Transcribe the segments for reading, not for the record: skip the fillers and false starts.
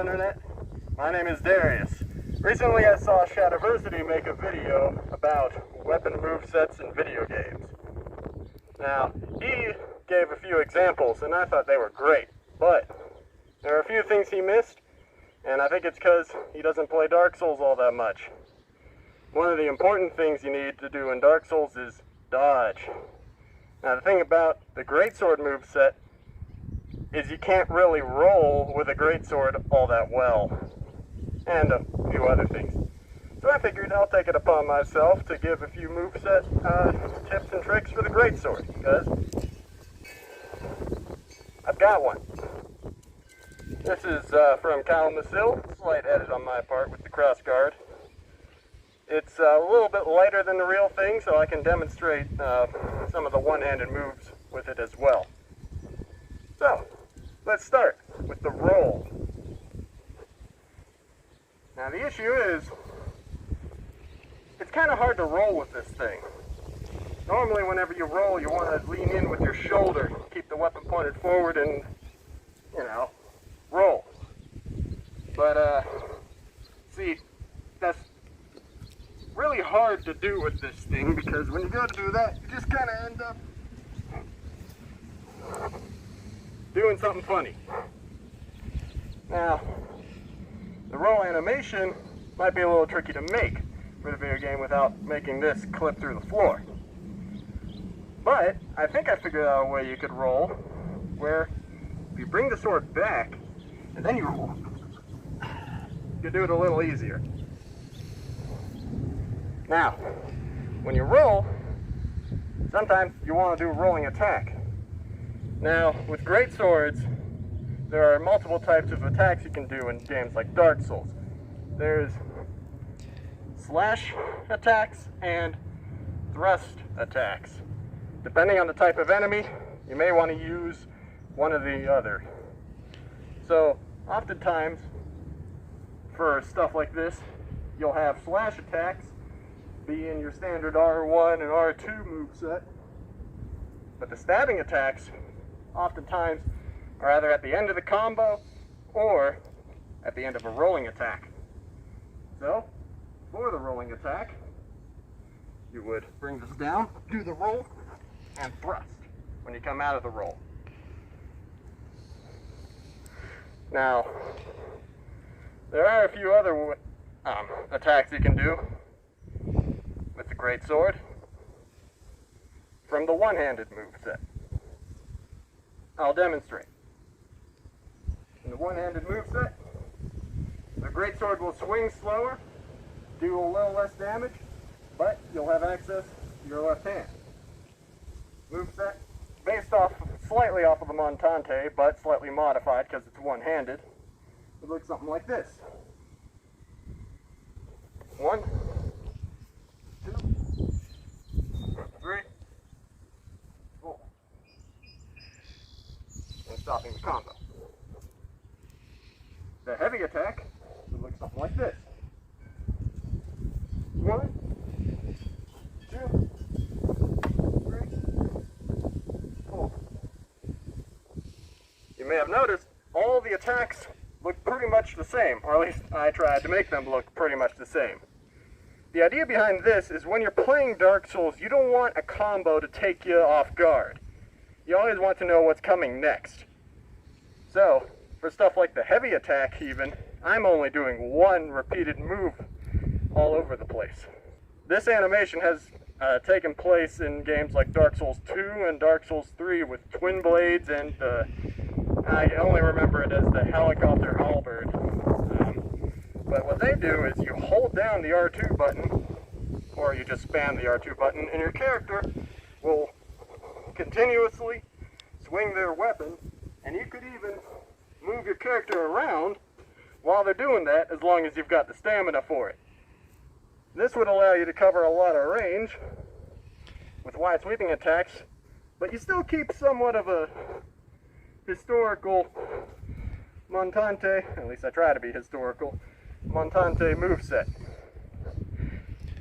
Internet. My name is Darius. Recently I saw Shadiversity make a video about weapon movesets in video games. Now, he gave a few examples and I thought they were great, but there are a few things he missed, and I think it's because he doesn't play Dark Souls all that much. One of the important things you need to do in Dark Souls is dodge. Now the thing about the Greatsword moveset is you can't really roll with a Greatsword all that well, and a few other things. So I figured I'll take it upon myself to give a few moveset tips and tricks for the Greatsword, because I've got one. This is from Kalamazoo, slight edit on my part with the cross guard. It's a little bit lighter than the real thing, so I can demonstrate some of the one-handed moves with it as well. So, let's start with the roll. Now the issue is, it's kind of hard to roll with this thing. Normally whenever you roll, you want to lean in with your shoulder, keep the weapon pointed forward and, roll. But, see, that's really hard to do with this thing, because when you go to do that, you just kind of end up doing something funny. Now, the roll animation might be a little tricky to make for the video game without making this clip through the floor. But I think I figured out a way you could roll where if you bring the sword back and then you roll, you can do it a little easier. Now, when you roll, sometimes you want to do a rolling attack. Now, with Greatswords, there are multiple types of attacks you can do in games like Dark Souls. There's slash attacks and thrust attacks. Depending on the type of enemy, you may want to use one or the other. So, oftentimes, for stuff like this, you'll have slash attacks be in your standard R1 and R2 moveset, but the stabbing attacks oftentimes are either at the end of the combo or at the end of a rolling attack. So, for the rolling attack, you would bring this down, do the roll, and thrust when you come out of the roll. Now, there are a few other attacks you can do with the Greatsword from the one-handed moveset. I'll demonstrate. In the one-handed moveset, the Greatsword will swing slower, do a little less damage, but you'll have access to your left hand. Moveset based slightly off of the Montante, but slightly modified because it's one-handed. It looks something like this. 1, 2, 3, 4. And stopping the combo. The heavy attack would look something like this. 1, 2, 3, 4. You may have noticed all the attacks look pretty much the same, or at least I tried to make them look pretty much the same. The idea behind this is when you're playing Dark Souls, you don't want a combo to take you off guard. You always want to know what's coming next. So, for stuff like the heavy attack even, I'm only doing one repeated move all over the place. This animation has taken place in games like Dark Souls 2 and Dark Souls 3 with twin blades and I only remember it as the helicopter halberd. But what they do is you hold down the R2 button, or you just spam the R2 button, and your character will continuously swing their weapon, and you could even move your character around while they're doing that, as long as you've got the stamina for it. This would allow you to cover a lot of range with wide sweeping attacks, but you still keep somewhat of a historical Montante, at least I try to be historical, Montante moveset.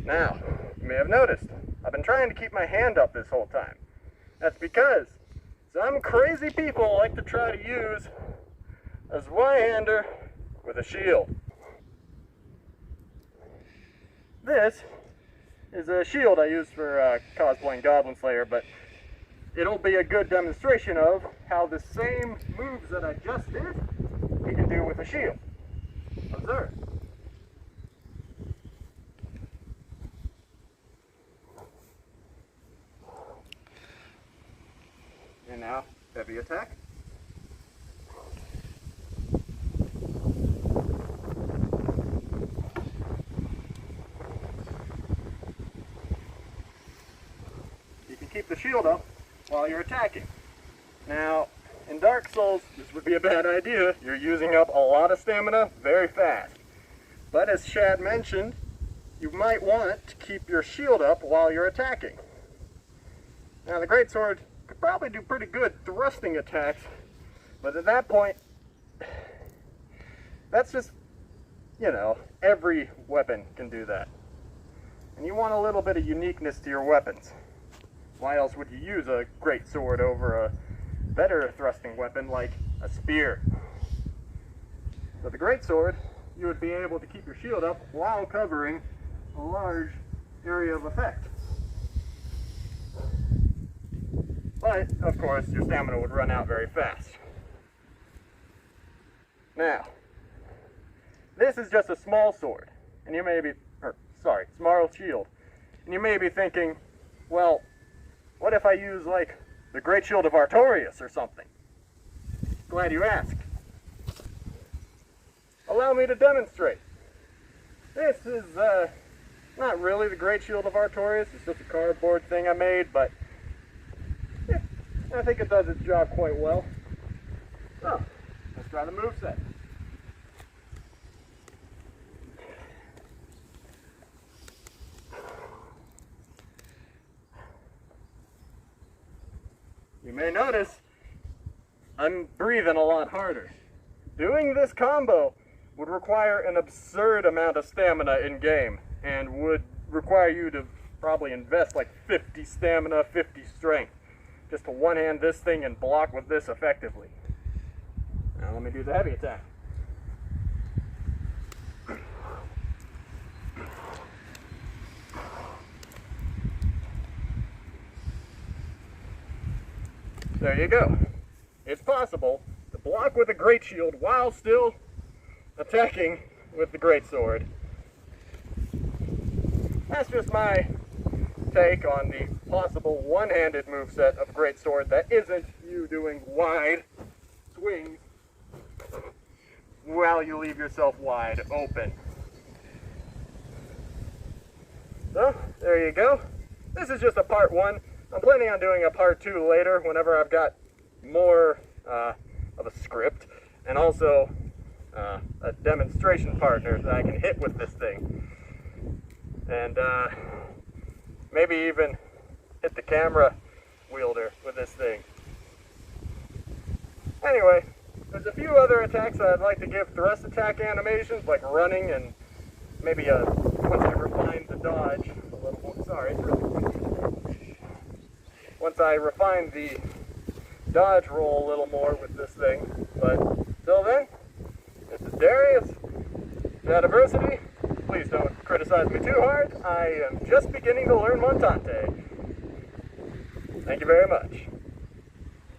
Now, you may have noticed, I've been trying to keep my hand up this whole time. That's because some crazy people like to try to use a zweihander with a shield. This is a shield I use for cosplaying Goblin Slayer, but it'll be a good demonstration of how the same moves that I just did, you can do with a shield. Observe. And now, heavy attack. You can keep the shield up while you're attacking. Now, in Dark Souls, this would be a bad idea. You're using up a lot of stamina very fast. But as Shad mentioned, you might want to keep your shield up while you're attacking. Now, the Greatsword could probably do pretty good thrusting attacks, but at that point, that's just, you know, every weapon can do that. And you want a little bit of uniqueness to your weapons. Why else would you use a Greatsword over a better thrusting weapon like a spear? So the Greatsword, you would be able to keep your shield up while covering a large area of effect. But, of course, your stamina would run out very fast. Now, this is just a small sword, and you may be, small shield. And you may be thinking, well, what if I use, like, the Great Shield of Artorias or something? Glad you asked. Allow me to demonstrate. This is, not really the Great Shield of Artorias. It's just a cardboard thing I made, but I think it does its job quite well. So, let's try the moveset. You may notice I'm breathing a lot harder. Doing this combo would require an absurd amount of stamina in game and would require you to probably invest like 50 stamina, 50 strength just to one-hand this thing and block with this effectively. Now let me do the heavy attack. There you go. It's possible to block with a great shield while still attacking with the Greatsword. That's just my take on the possible one-handed moveset of Greatsword that isn't you doing wide swings while you leave yourself wide open. So, there you go. This is just a part 1. I'm planning on doing a part 2 later whenever I've got more of a script and also a demonstration partner that I can hit with this thing. And maybe even hit the camera wielder with this thing. Anyway, there's a few other attacks that I'd like to give thrust attack animations, like running and maybe once I refine the dodge a little more. Sorry, it's really windy. Once I refine the dodge roll a little more with this thing. But till then, this is Darius, Diversity. Please don't criticize me too hard. I am just beginning to learn Montante. Thank you very much.